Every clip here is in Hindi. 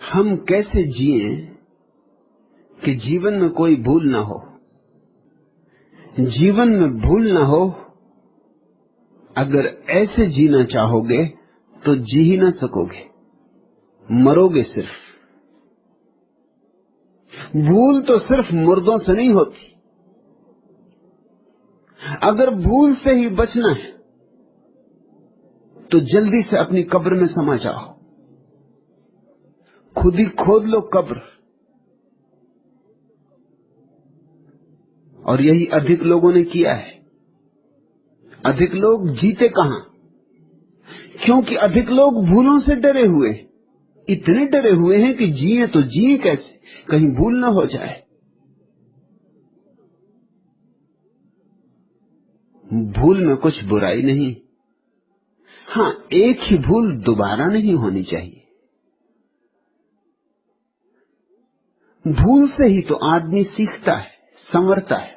हम कैसे जिए कि जीवन में कोई भूल ना हो। जीवन में भूल ना हो, अगर ऐसे जीना चाहोगे तो जी ही ना सकोगे, मरोगे सिर्फ। भूल तो सिर्फ मुर्दों से नहीं होती। अगर भूल से ही बचना है तो जल्दी से अपनी कब्र में समा जाओ, खुद ही खोद लो कब्र। और यही अधिक लोगों ने किया है। अधिक लोग जीते कहां? क्योंकि अधिक लोग भूलों से डरे हुए, इतने डरे हुए हैं कि जिए तो जिए कैसे, कहीं भूल ना हो जाए। भूल में कुछ बुराई नहीं, हां, एक ही भूल दोबारा नहीं होनी चाहिए। भूल से ही तो आदमी सीखता है, संवरता है।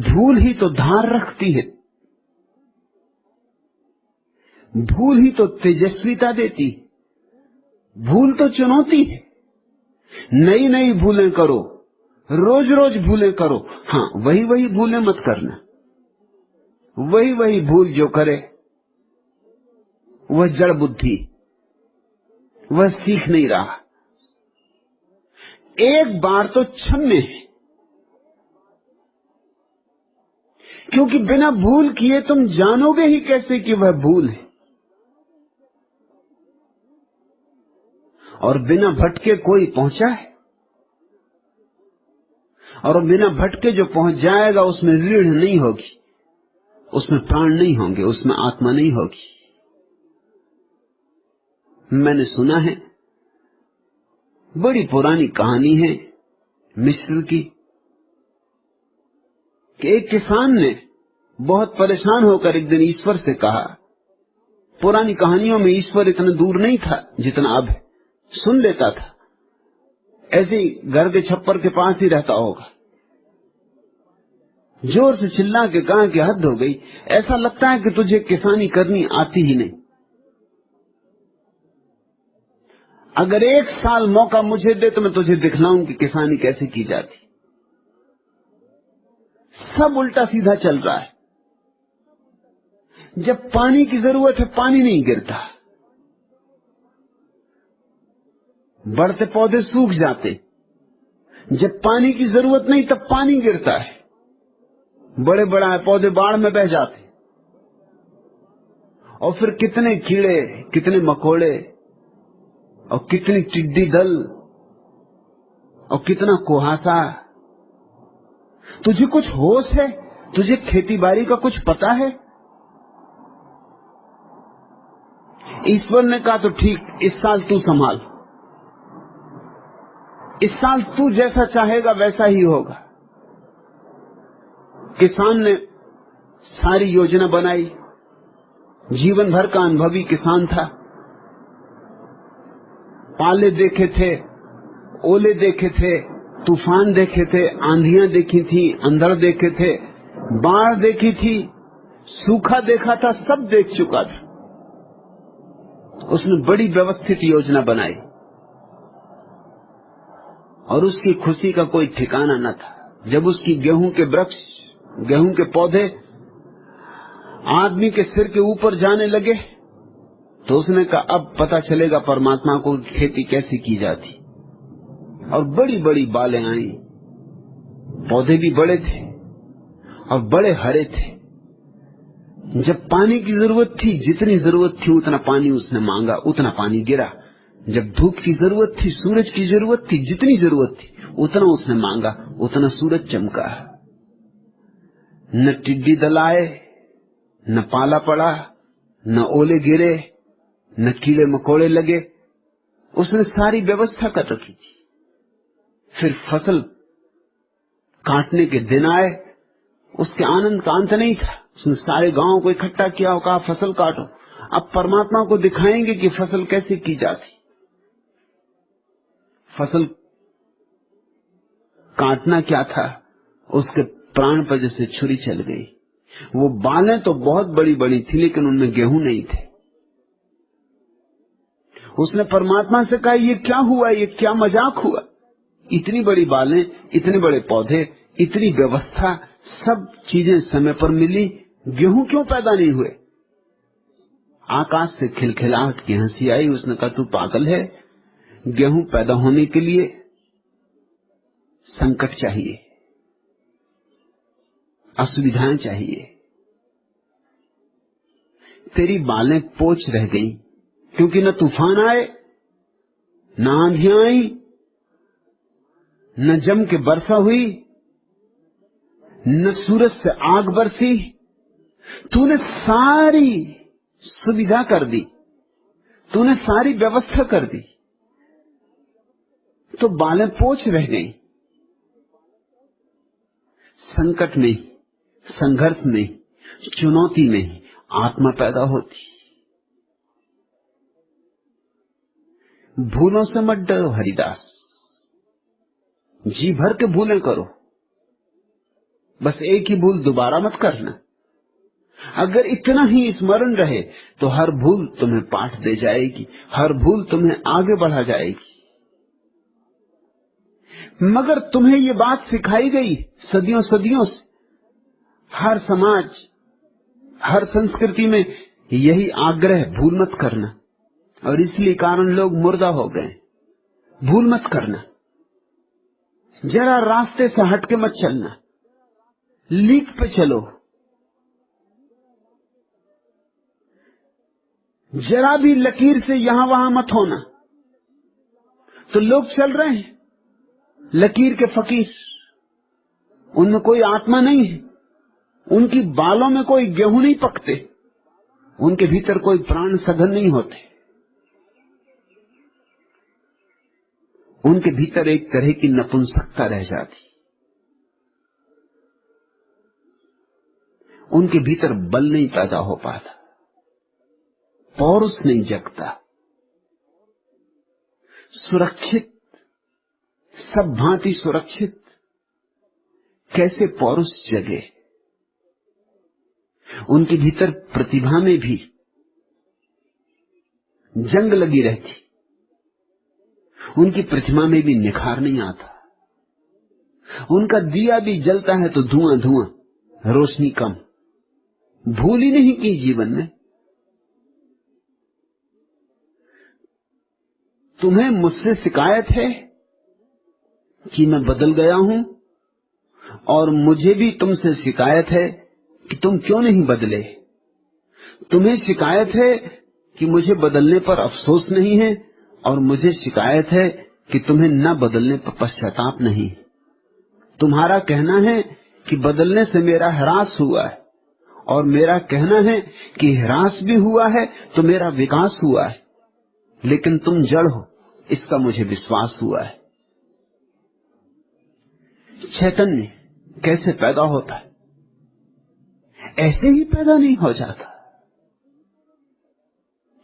भूल ही तो धार रखती है, भूल ही तो तेजस्विता देती है। भूल तो चुनौती है। नई नई भूलें करो, रोज रोज भूलें करो। हां, वही वही भूलें मत करना। वही वही भूल जो करे वह जड़ बुद्धि, वह सीख नहीं रहा। एक बार तो क्षम्य है, क्योंकि बिना भूल किए तुम जानोगे ही कैसे कि वह भूल है। और बिना भटके कोई पहुंचा है, और बिना भटके जो पहुंच जाएगा उसमें रीढ़ नहीं होगी, उसमें प्राण नहीं होंगे, उसमें आत्मा नहीं होगी। मैंने सुना है, बड़ी पुरानी कहानी है मिस्र की, कि एक किसान ने बहुत परेशान होकर एक दिन ईश्वर से कहा। पुरानी कहानियों में ईश्वर इतना दूर नहीं था जितना अब है, सुन लेता था। ऐसे ही घर के छप्पर के पास ही रहता होगा। जोर से चिल्ला के कहा कि हद हो गई, ऐसा लगता है कि तुझे किसानी करनी आती ही नहीं। अगर 1 साल मौका मुझे दे तो मैं तुझे दिखलाऊं कि किसानी कैसे की जाती। सब उल्टा सीधा चल रहा है। जब पानी की जरूरत है पानी नहीं गिरता, बढ़ते पौधे सूख जाते। जब पानी की जरूरत नहीं तब पानी गिरता है, बड़े बड़ा पौधे बाढ़ में बह जाते। और फिर कितने कीड़े, कितने मकोड़े, और कितनी टिड्डी दल, और कितना कुहासा। तुझे कुछ होश है? तुझे खेती बाड़ी का कुछ पता है? ईश्वर ने कहा तो ठीक, इस साल तू संभाल, इस साल तू जैसा चाहेगा वैसा ही होगा। किसान ने सारी योजना बनाई। जीवन भर का अनुभवी किसान था। पाले देखे थे, ओले देखे थे, तूफान देखे थे, आंधियां देखी थी, अंधड़ देखे थे, बाढ़ देखी थी, सूखा देखा था, सब देख चुका था। उसने बड़ी व्यवस्थित योजना बनाई और उसकी खुशी का कोई ठिकाना न था। जब उसकी गेहूं के वृक्ष, गेहूं के पौधे आदमी के सिर के ऊपर जाने लगे तो उसने कहा अब पता चलेगा परमात्मा को खेती कैसी की जाती। और बड़ी बड़ी बालें आई, पौधे भी बड़े थे और बड़े हरे थे। जब पानी की जरूरत थी, जितनी जरूरत थी उतना पानी उसने मांगा, उतना पानी गिरा। जब धूप की जरूरत थी, सूरज की जरूरत थी, जितनी जरूरत थी उतना उसने मांगा, उतना सूरज चमका। न टिड्डी दल आए, न पाला पड़ा, न ओले गिरे, न कीड़े मकोड़े लगे। उसने सारी व्यवस्था कर रखी थी। फिर फसल काटने के दिन आए, उसके आनंद का अंत नहीं था। उसने सारे गांव को इकट्ठा किया और कहा फसल काटो, अब परमात्मा को दिखाएंगे कि फसल कैसे की जाती। फसल काटना क्या था, उसके प्राण पर जैसे छुरी चल गई। वो बालें तो बहुत बड़ी बड़ी थी लेकिन उनमें गेहूं नहीं थे। उसने परमात्मा से कहा ये क्या हुआ, ये क्या मजाक हुआ, इतनी बड़ी बालें, इतने बड़े पौधे, इतनी व्यवस्था, सब चीजें समय पर मिली, गेहूं क्यों पैदा नहीं हुए? आकाश से खिलखिलाहट की हंसी आई। उसने कहा तू पागल है, गेहूं पैदा होने के लिए संकट चाहिए, असुविधाएं चाहिए। तेरी बालें पोच रह गई क्योंकि न तूफान आए, न आंधियां आई, न जम के वर्षा हुई, न सूरज से आग बरसी। तूने सारी सुविधा कर दी, तूने सारी व्यवस्था कर दी, तो बालें पोच रह गई। संकट में, संघर्ष में, चुनौती में आत्मा पैदा होती। भूलों से मत डरो हरिदास, जी भर के भूलें करो, बस एक ही भूल दोबारा मत करना। अगर इतना ही स्मरण रहे तो हर भूल तुम्हें पाठ दे जाएगी, हर भूल तुम्हें आगे बढ़ा जाएगी। मगर तुम्हें ये बात सिखाई गई सदियों सदियों से, हर समाज, हर संस्कृति में यही आग्रह, भूल मत करना, और इसलिए कारण लोग मुर्दा हो गए। भूल मत करना, जरा रास्ते से हट के मत चलना, लीक पे चलो, जरा भी लकीर से यहां वहां मत होना। तो लोग चल रहे हैं लकीर के फकीर, उनमें कोई आत्मा नहीं है, उनकी बालों में कोई गेहूं नहीं पकते, उनके भीतर कोई प्राण सघन नहीं होते, उनके भीतर एक तरह की नपुंसकता रह जाती, उनके भीतर बल नहीं पैदा हो पाता, पौरुष नहीं जगता। सुरक्षित, सब भांति सुरक्षित, कैसे पौरुष जगे? उनके भीतर प्रतिभा में भी जंग लगी रहती, उनकी प्रतिभा में भी निखार नहीं आता। उनका दिया भी जलता है तो धुआं धुआं, रोशनी कम। भूल ही नहीं की जीवन में। तुम्हें मुझसे शिकायत है कि मैं बदल गया हूं, और मुझे भी तुमसे शिकायत है कि तुम क्यों नहीं बदले। तुम्हें शिकायत है कि मुझे बदलने पर अफसोस नहीं है, और मुझे शिकायत है कि तुम्हें न बदलने पर पश्चाताप नहीं। तुम्हारा कहना है कि बदलने से मेरा ह्रास हुआ है, और मेरा कहना है कि ह्रास भी हुआ है तो मेरा विकास हुआ है, लेकिन तुम जड़ हो इसका मुझे विश्वास हुआ है। चैतन्य कैसे पैदा होता है? ऐसे ही पैदा नहीं हो जाता,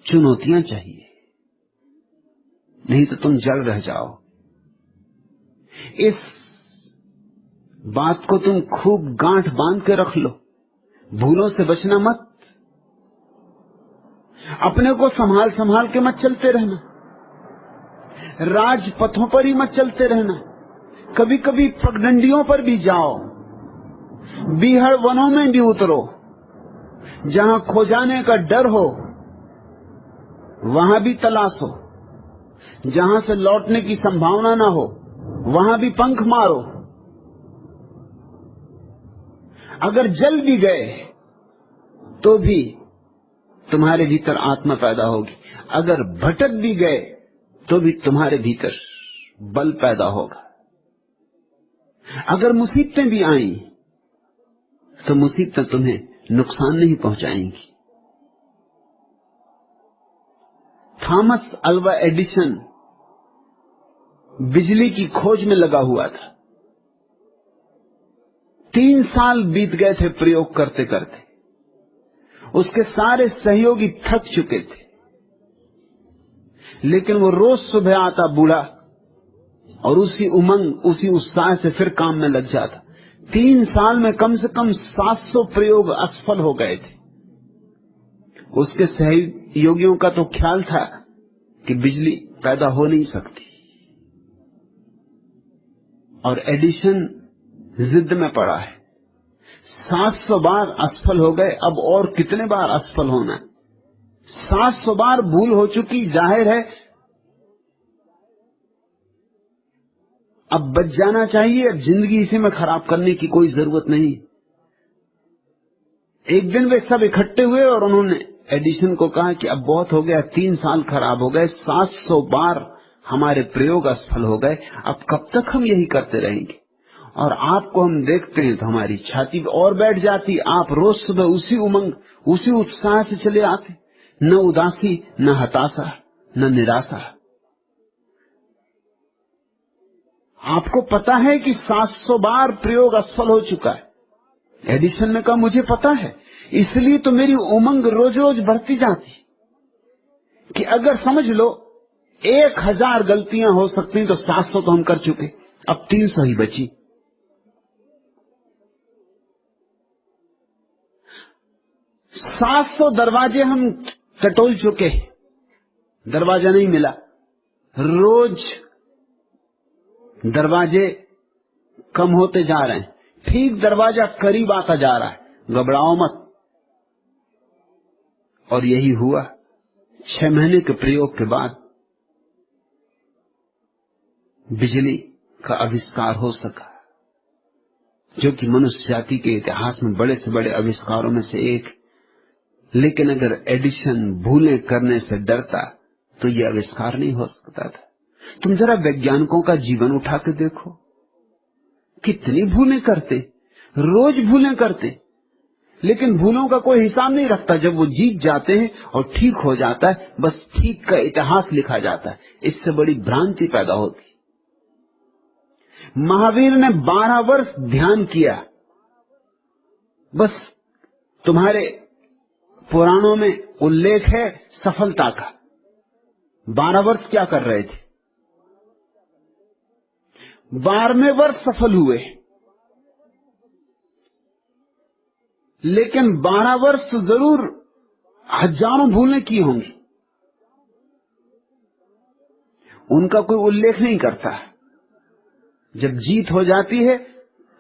चुनौतियां चाहिए, नहीं तो तुम जड़ रह जाओ। इस बात को तुम खूब गांठ बांध के रख लो, भूलों से बचना मत, अपने को संभाल संभाल के मत चलते रहना, राजपथों पर ही मत चलते रहना, कभी कभी पगडंडियों पर भी जाओ, बीहड़ वनों में भी उतरो, जहां खो जाने का डर हो वहां भी तलाशो, जहां से लौटने की संभावना ना हो वहां भी पंख मारो। अगर जल भी गए तो भी तुम्हारे भीतर आत्मा पैदा होगी, अगर भटक भी गए तो भी तुम्हारे भीतर बल पैदा होगा। अगर मुसीबतें भी आईं तो मुसीबतें तुम्हें नुकसान नहीं पहुंचाएंगी। थॉमस अल्वा एडिसन बिजली की खोज में लगा हुआ था। 3 साल बीत गए थे प्रयोग करते करते, उसके सारे सहयोगी थक चुके थे, लेकिन वो रोज सुबह आता बूढ़ा और उसी उमंग, उसी उत्साह से फिर काम में लग जाता। 3 साल में कम से कम 700 प्रयोग असफल हो गए थे। उसके सहयोगियों का तो ख्याल था कि बिजली पैदा हो नहीं सकती, और एडिशन जिद में पड़ा है। 700 बार असफल हो गए, अब और कितने बार असफल होना है? 700 बार भूल हो चुकी, जाहिर है अब बच जाना चाहिए। अब जिंदगी इसी में खराब करने की कोई जरूरत नहीं। एक दिन वे सब इकट्ठे हुए और उन्होंने एडिशन को कहा कि अब बहुत हो गया, 3 साल खराब हो गए, 700 बार हमारे प्रयोग असफल हो गए, अब कब तक हम यही करते रहेंगे? और आपको हम देखते हैं तो हमारी छाती और बैठ जाती। आप रोज सुबह उसी उमंग, उसी उत्साह से चले आते, न उदासी, न हताशा, न निराशा। आपको पता है कि 700 बार प्रयोग असफल हो चुका है। एडिसन ने कहा मुझे पता है, इसलिए तो मेरी उमंग रोज रोज बढ़ती जाती कि अगर समझ लो 1000 गलतियां हो सकती तो 700 तो हम कर चुके, अब 300 ही बची। $700 दरवाजे हम टटोल चुके, दरवाजा नहीं मिला। रोज दरवाजे कम होते जा रहे हैं, ठीक दरवाजा करीब आता जा रहा है, घबराओ मत। और यही हुआ। 6 महीने के प्रयोग के बाद बिजली का आविष्कार हो सका, जो कि मनुष्य जाति के इतिहास में बड़े से बड़े आविष्कारों में से एक। लेकिन अगर एडिशन भूलें करने से डरता तो यह आविष्कार नहीं हो सकता था। तुम जरा वैज्ञानिकों का जीवन उठा के देखो, कितनी भूलें करते, रोज भूलें करते, लेकिन भूलों का कोई हिसाब नहीं रखता। जब वो जीत जाते हैं और ठीक हो जाता है, बस ठीक का इतिहास लिखा जाता है। इससे बड़ी भ्रांति पैदा होती। महावीर ने 12 वर्ष ध्यान किया, बस तुम्हारे पुराणों में उल्लेख है सफलता का। 12 वर्ष क्या कर रहे थे? 12वें वर्ष सफल हुए, लेकिन 12 वर्ष जरूर हजारों भूलें की होंगी, उनका कोई उल्लेख नहीं करता। जब जीत हो जाती है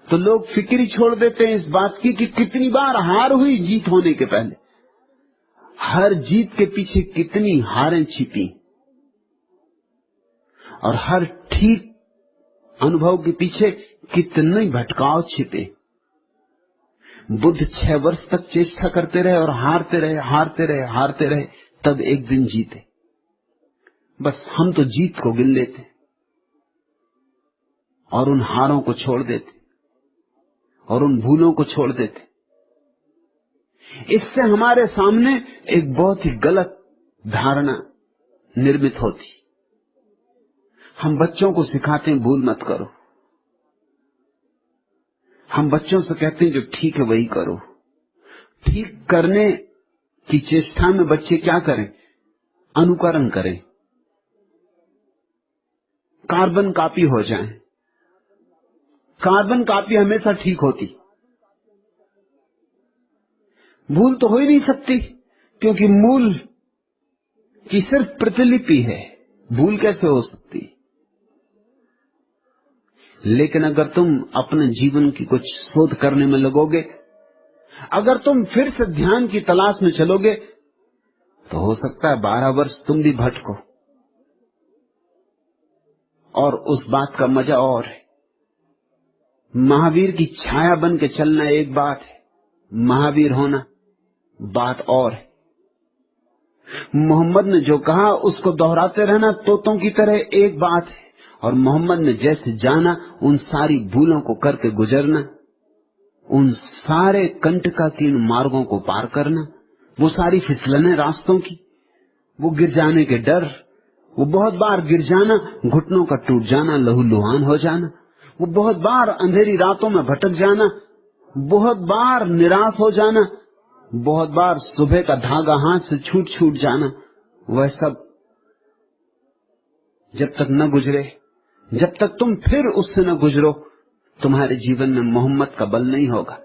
तो लोग फिक्र ही छोड़ देते हैं इस बात की कि कितनी बार हार हुई जीत होने के पहले, हर जीत के पीछे कितनी हारें छिपी, और हर ठीक अनुभव के पीछे कितने भटकाव छिपे। बुद्ध 6 वर्ष तक चेष्टा करते रहे और हारते रहे, हारते रहे, हारते रहे, तब एक दिन जीते। बस हम तो जीत को गिन लेते और उन हारों को छोड़ देते और उन भूलों को छोड़ देते। इससे हमारे सामने एक बहुत ही गलत धारणा निर्मित होती। हम बच्चों को सिखाते हैं भूल मत करो, हम बच्चों से कहते हैं जो ठीक है वही करो। ठीक करने की चेष्टा में बच्चे क्या करें? अनुकरण करें, कार्बन कॉपी हो जाएं। कार्बन कॉपी हमेशा ठीक होती, भूल तो हो ही नहीं सकती, क्योंकि मूल की सिर्फ प्रतिलिपि है, भूल कैसे हो सकती? लेकिन अगर तुम अपने जीवन की कुछ शोध करने में लगोगे, अगर तुम फिर से ध्यान की तलाश में चलोगे, तो हो सकता है 12 वर्ष तुम भी भटको। और उस बात का मजा और है, महावीर की छाया बन के चलना एक बात है, महावीर होना बात और है। मोहम्मद ने जो कहा उसको दोहराते रहना तोतों की तरह एक बात है, और मोहम्मद ने जैसे जाना उन सारी भूलों को करके गुजरना, उन सारे कंटकाकीर्ण मार्गों को पार करना, वो सारी फिसलने रास्तों की, वो गिर जाने के डर, वो बहुत बार गिर जाना, घुटनों का टूट जाना, लहूलुहान हो जाना, वो बहुत बार अंधेरी रातों में भटक जाना, बहुत बार निराश हो जाना, बहुत बार सुबह का धागा हाथ से छूट छूट जाना, वह सब जब तक न गुजरे, जब तक तुम फिर उससे न गुजरो, तुम्हारे जीवन में मोहम्मद का बल नहीं होगा,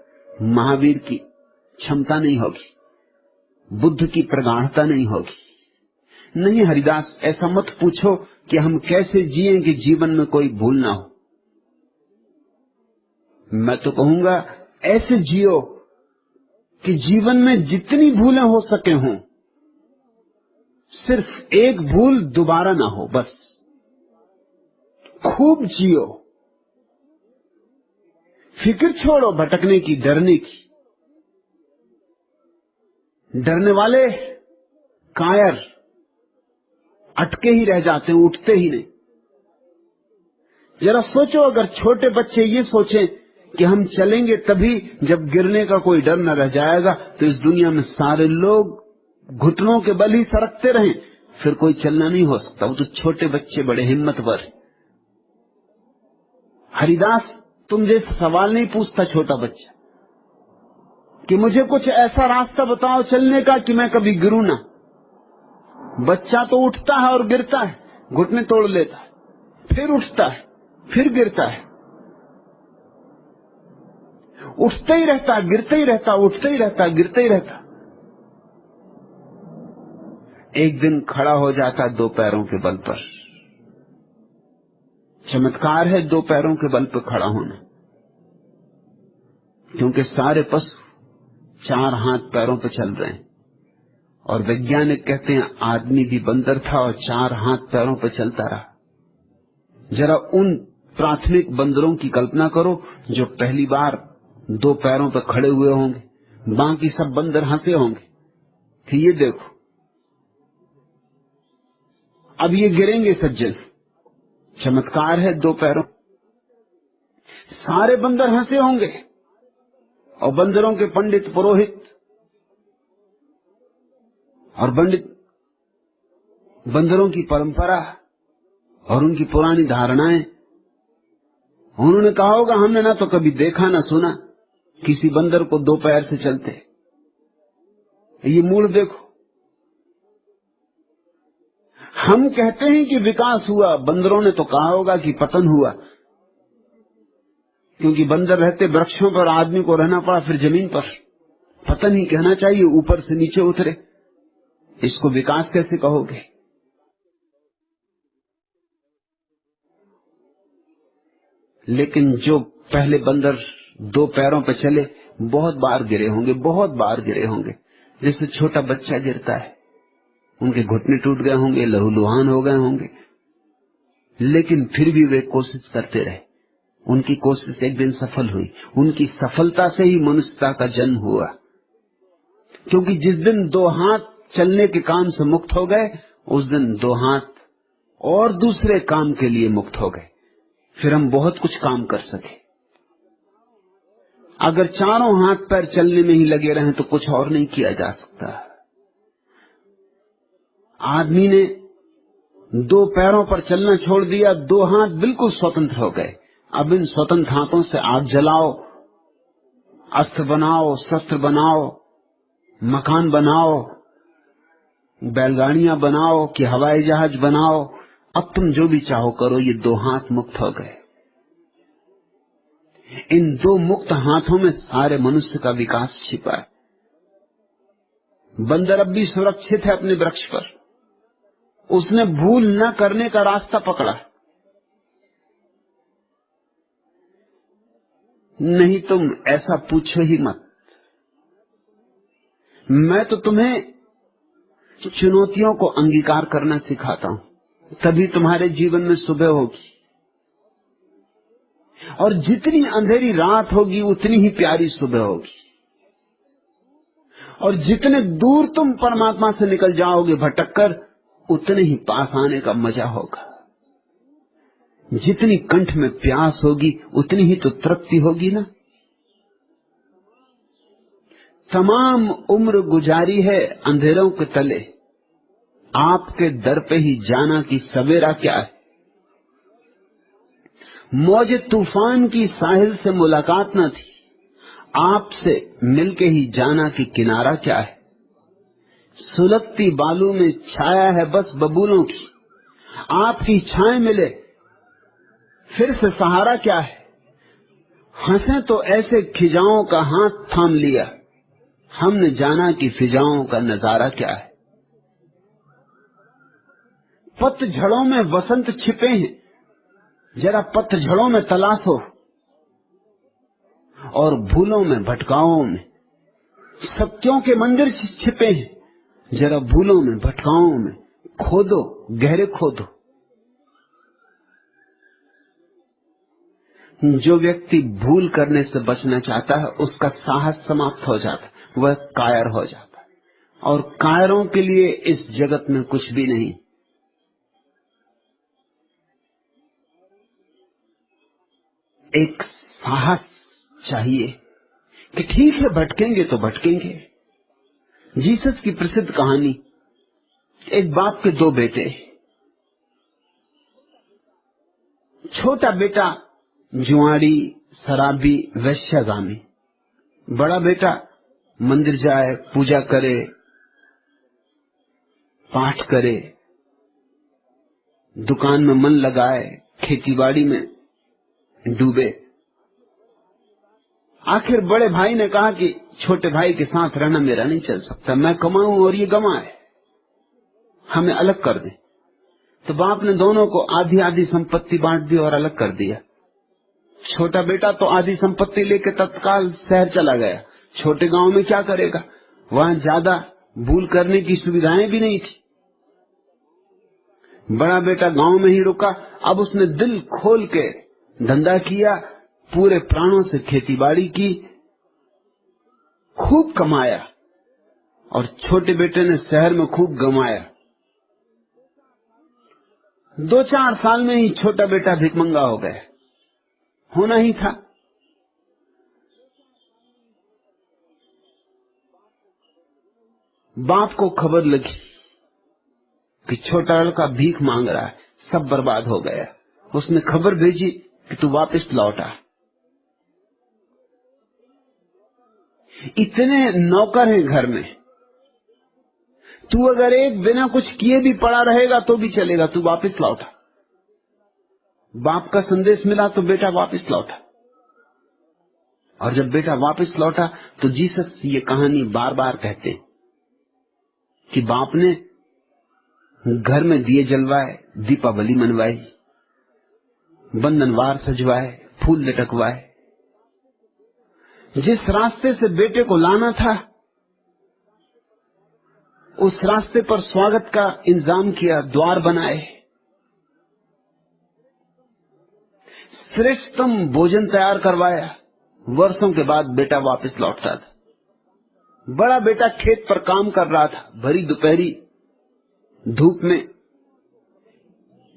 महावीर की क्षमता नहीं होगी, बुद्ध की प्रगाढ़ता नहीं होगी। नहीं हरिदास, ऐसा मत पूछो कि हम कैसे जिएं कि जीवन में कोई भूल ना हो। मैं तो कहूंगा ऐसे जियो कि जीवन में जितनी भूलें हो सके हों, सिर्फ एक भूल दोबारा ना हो। बस खूब जियो, फिक्र छोड़ो भटकने की, डरने की। डरने वाले कायर अटके ही रह जाते हैं, उठते ही नहीं। जरा सोचो, अगर छोटे बच्चे ये सोचें कि हम चलेंगे तभी जब गिरने का कोई डर न रह जाएगा, तो इस दुनिया में सारे लोग घुटनों के बल ही सरकते रहें, फिर कोई चलना नहीं हो सकता। वो तो छोटे बच्चे बड़े हिम्मतवर हैं। हरिदास तुम जैसे सवाल नहीं पूछता छोटा बच्चा कि मुझे कुछ ऐसा रास्ता बताओ चलने का कि मैं कभी गिरूं ना। बच्चा तो उठता है और गिरता है, घुटने तोड़ लेता है, फिर उठता है, फिर गिरता है, उठता ही रहता, गिरता ही रहता, उठता ही रहता, गिरता ही रहता। एक दिन खड़ा हो जाता दो पैरों के बल पर। चमत्कार है दो पैरों के बल पर खड़ा होना, क्योंकि सारे पशु चार हाथ पैरों पर चल रहे हैं। और वैज्ञानिक कहते हैं आदमी भी बंदर था और चार हाथ पैरों पर चलता रहा। जरा उन प्राथमिक बंदरों की कल्पना करो जो पहली बार दो पैरों पर खड़े हुए होंगे। बाकी सब बंदर हंसे होंगे कि ये देखो अब ये गिरेंगे सज्जन। चमत्कार है दो पैरों। सारे बंदर हंसे होंगे और बंदरों के पंडित पुरोहित और बंदरों की परंपरा और उनकी पुरानी धारणाएं, उन्होंने कहा होगा हमने ना तो कभी देखा ना सुना किसी बंदर को दो पैर से चलते। ये मूल देखो, हम कहते हैं कि विकास हुआ, बंदरों ने तो कहा होगा कि पतन हुआ, क्योंकि बंदर रहते वृक्षों पर, आदमी को रहना पड़ा फिर जमीन पर। पतन ही कहना चाहिए, ऊपर से नीचे उतरे। इसको विकास कैसे कहोगे? लेकिन जो पहले बंदर दो पैरों पर चले बहुत बार गिरे होंगे, बहुत बार गिरे होंगे। जैसे छोटा बच्चा गिरता है, उनके घुटने टूट गए होंगे, लहूलुहान हो गए होंगे, लेकिन फिर भी वे कोशिश करते रहे। उनकी कोशिश एक दिन सफल हुई। उनकी सफलता से ही मनुष्यता का जन्म हुआ, क्योंकि जिस दिन दो हाथ चलने के काम से मुक्त हो गए, उस दिन दो हाथ और दूसरे काम के लिए मुक्त हो गए। फिर हम बहुत कुछ काम कर सके। अगर चारों हाथ पैर चलने में ही लगे रहें तो कुछ और नहीं किया जा सकता। आदमी ने दो पैरों पर चलना छोड़ दिया, दो हाथ बिल्कुल स्वतंत्र हो गए। अब इन स्वतंत्र हाथों से आग जलाओ, अस्त्र बनाओ, शस्त्र बनाओ, मकान बनाओ, बैलगाड़ियां बनाओ कि हवाई जहाज बनाओ, अब तुम जो भी चाहो करो। ये दो हाथ मुक्त हो गए। इन दो मुक्त हाथों में सारे मनुष्य का विकास छिपा है। बंदर अब भी सुरक्षित है अपने वृक्ष पर, उसने भूल न करने का रास्ता पकड़ा। नहीं तुम ऐसा पूछो ही मत। मैं तो तुम्हें चुनौतियों को अंगीकार करना सिखाता हूं, तभी तुम्हारे जीवन में सुबह होगी। और जितनी अंधेरी रात होगी उतनी ही प्यारी सुबह होगी। और जितने दूर तुम परमात्मा से निकल जाओगे भटककर, उतने ही पास आने का मजा होगा। जितनी कंठ में प्यास होगी उतनी ही तो तृप्ति होगी ना। तमाम उम्र गुजारी है अंधेरों के तले, आपके दर पे ही जाना कि सवेरा क्या है। मौजे तूफान की साहिल से मुलाकात न थी, आपसे मिलके ही जाना कि किनारा क्या है। सुलगती बालू में छाया है बस बबूलों की, आपकी छाए मिले फिर से सहारा क्या है। हंसे तो ऐसे खिजाओं का हाथ थाम लिया, हमने जाना कि फिजाओं का नजारा क्या है। पतझड़ों में वसंत छिपे हैं, जरा पतझड़ों में तलाशो, और भूलों में भटकाओं में सत्यों के मंदिर छिपे हैं, जरा भूलों में भटकाओं में खोदो, गहरे खोदो। जो व्यक्ति भूल करने से बचना चाहता है उसका साहस समाप्त हो जाता है, वह कायर हो जाता है, और कायरों के लिए इस जगत में कुछ भी नहीं। एक साहस चाहिए कि ठीक है, भटकेंगे तो भटकेंगे। जीसस की प्रसिद्ध कहानी, एक बाप के दो बेटे। छोटा बेटा जुआड़ी, शराबी, वैश्यगामी। बड़ा बेटा मंदिर जाए, पूजा करे, पाठ करे, दुकान में मन लगाए, खेतीबाड़ी में डूबे। आखिर बड़े भाई ने कहा कि छोटे भाई के साथ रहना मेरा नहीं चल सकता, मैं कमाऊं और ये गंवाए, हमें अलग कर दे। तो बाप ने दोनों को आधी आधी संपत्ति बांट दी और अलग कर दिया। छोटा बेटा तो आधी संपत्ति लेके तत्काल शहर चला गया। छोटे गांव में क्या करेगा, वहां ज्यादा भूल करने की सुविधाएं भी नहीं थी। बड़ा बेटा गांव में ही रुका। अब उसने दिल खोल के धंधा किया, पूरे प्राणों से खेतीबाड़ी की, खूब कमाया, और छोटे बेटे ने शहर में खूब गंवाया। 2-4 साल में ही छोटा बेटा भिखमंगा हो गया। होना ही था। बाप को खबर लगी कि छोटा लड़का भीख मांग रहा है, सब बर्बाद हो गया। उसने खबर भेजी कि तू वापस लौटा। इतने नौकर हैं घर में, तू अगर एक बिना कुछ किए भी पड़ा रहेगा तो भी चलेगा, तू वापस लौटा। बाप का संदेश मिला तो बेटा वापस लौटा। और जब बेटा वापस लौटा तो जीसस ये कहानी बार बार कहते हैं कि बाप ने घर में दिए जलवाए, दीपावली मनवाई, बंधनवार सजवाए, फूल लटकवाए। जिस रास्ते से बेटे को लाना था उस रास्ते पर स्वागत का इंतजाम किया, द्वार बनाए, श्रेष्ठतम भोजन तैयार करवाया। वर्षों के बाद बेटा वापस लौटता था। बड़ा बेटा खेत पर काम कर रहा था, भरी दोपहरी धूप में।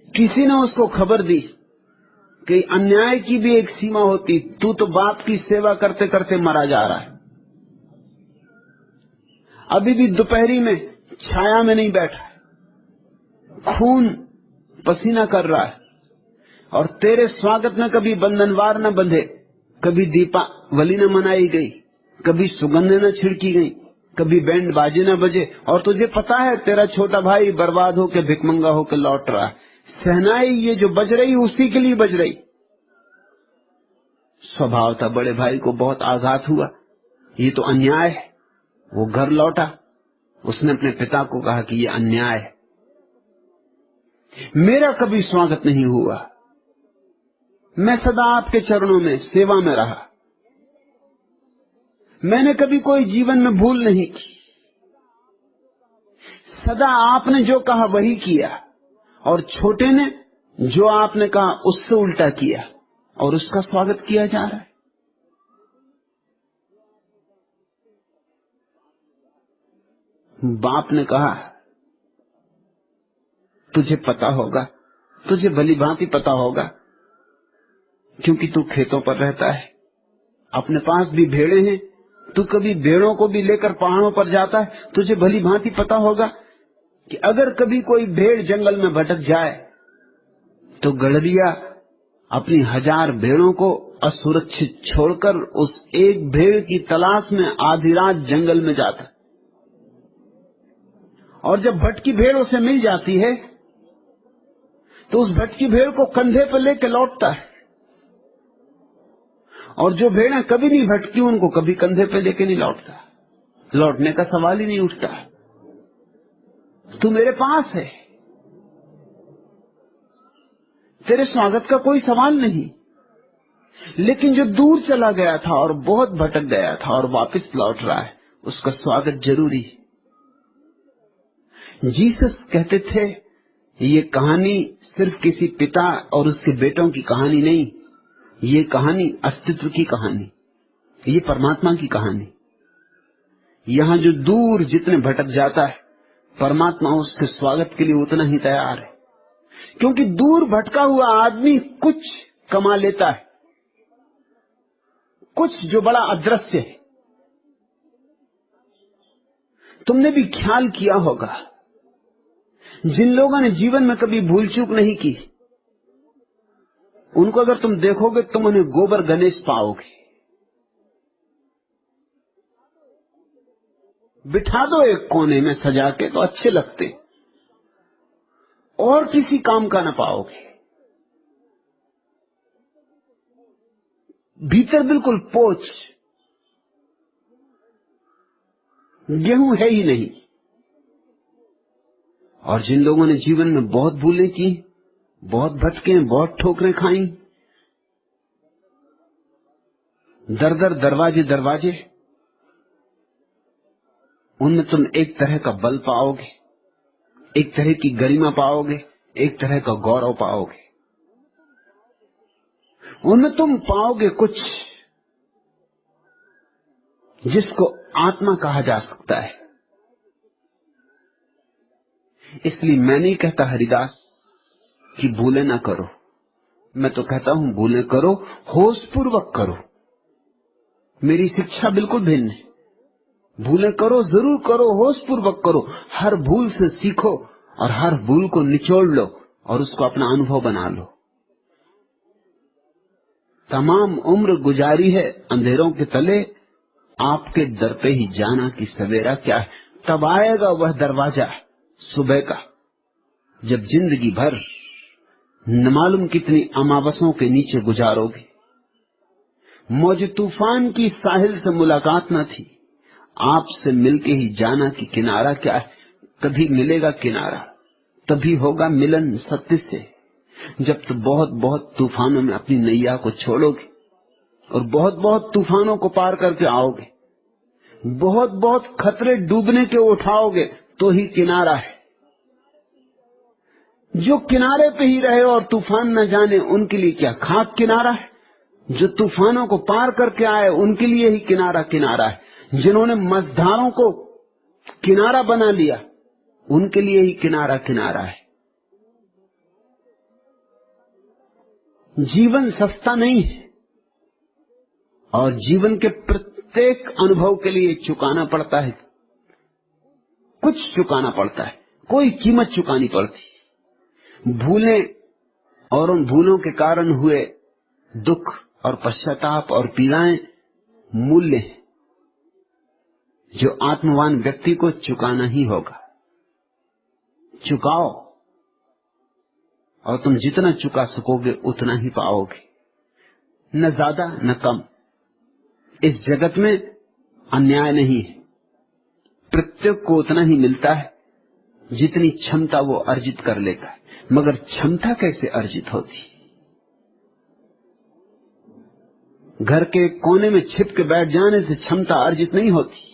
किसी ने उसको खबर दी कि अन्याय की भी एक सीमा होती, तू तो बाप की सेवा करते करते मरा जा रहा है। अभी भी दोपहरी में छाया में नहीं बैठा है, खून पसीना कर रहा है, और तेरे स्वागत में कभी बंधनवार न बंधे, कभी दीपावली न मनाई गई, कभी सुगंधें न छिड़की गई, कभी बैंड बाजे न बजे, और तुझे पता है तेरा छोटा भाई बर्बाद होके भिखमंगा होके लौट रहा है। सहनाई ये जो बज रही उसी के लिए बज रही। स्वभाव था बड़े भाई को बहुत आघात हुआ, ये तो अन्याय है। वो घर लौटा, उसने अपने पिता को कहा कि ये अन्याय है, मेरा कभी स्वागत नहीं हुआ, मैं सदा आपके चरणों में सेवा में रहा, मैंने कभी कोई जीवन में भूल नहीं की, सदा आपने जो कहा वही किया, और छोटे ने जो आपने कहा उससे उल्टा किया, और उसका स्वागत किया जा रहा है। बाप ने कहा तुझे पता होगा, तुझे भली भांति पता होगा, क्योंकि तू खेतों पर रहता है, अपने पास भी भेड़े हैं, तू कभी भेड़ों को भी लेकर पहाड़ों पर जाता है। तुझे भली भांति पता होगा कि अगर कभी कोई भेड़ जंगल में भटक जाए तो गड़रिया अपनी 1000 भेड़ों को असुरक्षित छोड़कर उस एक भेड़ की तलाश में आधी रात जंगल में जाता है, और जब भटकी भेड़ उसे मिल जाती है तो उस भटकी भेड़ को कंधे पर लेकर लौटता है, और जो भेड़ें कभी नहीं भटकी उनको कभी कंधे पे लेके नहीं लौटता, लौटने का सवाल ही नहीं उठता। तू मेरे पास है, तेरे स्वागत का कोई सवाल नहीं। लेकिन जो दूर चला गया था और बहुत भटक गया था और वापस लौट रहा है, उसका स्वागत जरूरी है। जीसस कहते थे, ये कहानी सिर्फ किसी पिता और उसके बेटों की कहानी नहीं, ये कहानी अस्तित्व की कहानी, ये परमात्मा की कहानी। यहां जो दूर जितने भटक जाता है, परमात्मा उसके स्वागत के लिए उतना ही तैयार है। क्योंकि दूर भटका हुआ आदमी कुछ कमा लेता है, कुछ जो बड़ा अदृश्य है। तुमने भी ख्याल किया होगा, जिन लोगों ने जीवन में कभी भूल चूक नहीं की, उनको अगर तुम देखोगे तुम उन्हें गोबर गणेश पाओगे। बिठा दो एक कोने में सजा के तो अच्छे लगते, और किसी काम का ना पाओगे। भीतर बिल्कुल पोच, गेहूं है ही नहीं। और जिन लोगों ने जीवन में बहुत भूलें की, बहुत भटके, बहुत ठोकरें खाई, दर दर दरवाजे दरवाजे, उनमें तुम एक तरह का बल पाओगे, एक तरह की गरिमा पाओगे, एक तरह का गौरव पाओगे। उनमें तुम पाओगे कुछ जिसको आत्मा कहा जा सकता है। इसलिए मैं नहीं कहता हरिदास कि भूले ना करो, मैं तो कहता हूं भूले करो, होश पूर्वक करो। मेरी शिक्षा बिल्कुल भिन्न है। भूले करो, जरूर करो, होश पूर्वक करो। हर भूल से सीखो और हर भूल को निचोड़ लो और उसको अपना अनुभव बना लो। तमाम उम्र गुजारी है अंधेरों के तले, आपके दर पे ही जाना कि सवेरा क्या है। तब आएगा वह दरवाजा सुबह का, जब जिंदगी भर न मालूम कितनी अमावसों के नीचे गुजारोगे। मौज तूफान की साहिल से मुलाकात न थी, आपसे मिलके ही जाना कि किनारा क्या है। कभी मिलेगा किनारा, तभी होगा मिलन सत्य से, जब तो बहुत बहुत तूफानों में अपनी नैया को छोड़ोगे और बहुत बहुत तूफानों को पार करके आओगे, बहुत बहुत खतरे डूबने के उठाओगे, तो ही किनारा है। जो किनारे पे ही रहे और तूफान न जाने, उनके लिए क्या खाक किनारा है। जो तूफानों को पार करके आए, उनके लिए ही किनारा किनारा है। जिन्होंने मझधारों को किनारा बना लिया, उनके लिए ही किनारा किनारा है। जीवन सस्ता नहीं है और जीवन के प्रत्येक अनुभव के लिए चुकाना पड़ता है, कुछ चुकाना पड़ता है, कोई कीमत चुकानी पड़ती। भूलें और उन भूलों के कारण हुए दुख और पश्चाताप और पीड़ाएं मूल्य हैं जो आत्मवान व्यक्ति को चुकाना ही होगा। चुकाओ और तुम जितना चुका सकोगे उतना ही पाओगे, न ज्यादा न कम। इस जगत में अन्याय नहीं है, प्रत्येक को उतना ही मिलता है जितनी क्षमता वो अर्जित कर लेता है। मगर क्षमता कैसे अर्जित होती? घर के कोने में छिप के बैठ जाने से क्षमता अर्जित नहीं होती।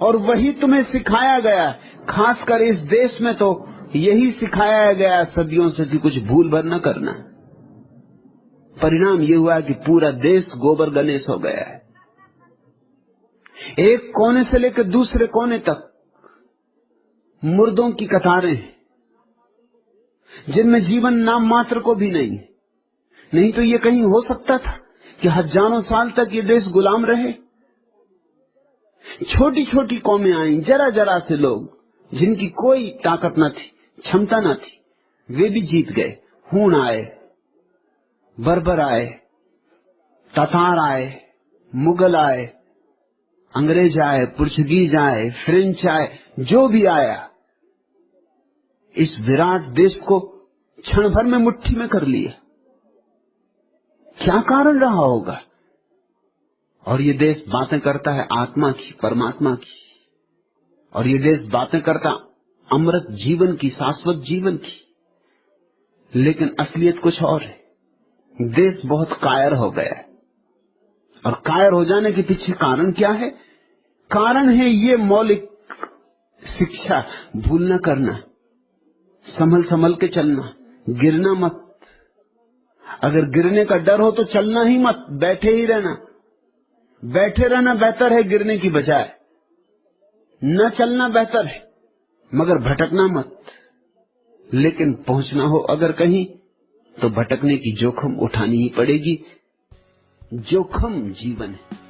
और वही तुम्हें सिखाया गया, खासकर इस देश में तो यही सिखाया गया सदियों से कि कुछ भूल भर न करना। परिणाम ये हुआ कि पूरा देश गोबर गणेश हो गया है। एक कोने से लेकर दूसरे कोने तक मुर्दों की कतारें हैं, जिनमें जीवन नाम मात्र को भी नहीं। नहीं तो ये कहीं हो सकता था कि हजारों साल तक ये देश गुलाम रहे। छोटी छोटी कौमें आई, जरा जरा से लोग, जिनकी कोई ताकत न थी, क्षमता न थी, वे भी जीत गए। हूण आए, बर्बर आए, तातार आए, मुगल आए, अंग्रेज आए, पुर्तगीज आए, फ्रेंच आए, जो भी आया, इस विराट देश को क्षण भर में मुट्ठी में कर लिया। क्या कारण रहा होगा? और ये देश बातें करता है आत्मा की, परमात्मा की, और ये देश बातें करता अमृत जीवन की, शाश्वत जीवन की। लेकिन असलियत कुछ और है। देश बहुत कायर हो गया है, और कायर हो जाने के पीछे कारण क्या है? कारण है ये मौलिक शिक्षा, भूल न करना, संभल संभल के चलना, गिरना मत। अगर गिरने का डर हो तो चलना ही मत, बैठे ही रहना। बैठे रहना बेहतर है गिरने की बजाय, न चलना बेहतर है, मगर भटकना मत। लेकिन पहुंचना हो अगर कहीं तो भटकने की जोखिम उठानी ही पड़ेगी। जोखिम जीवन है।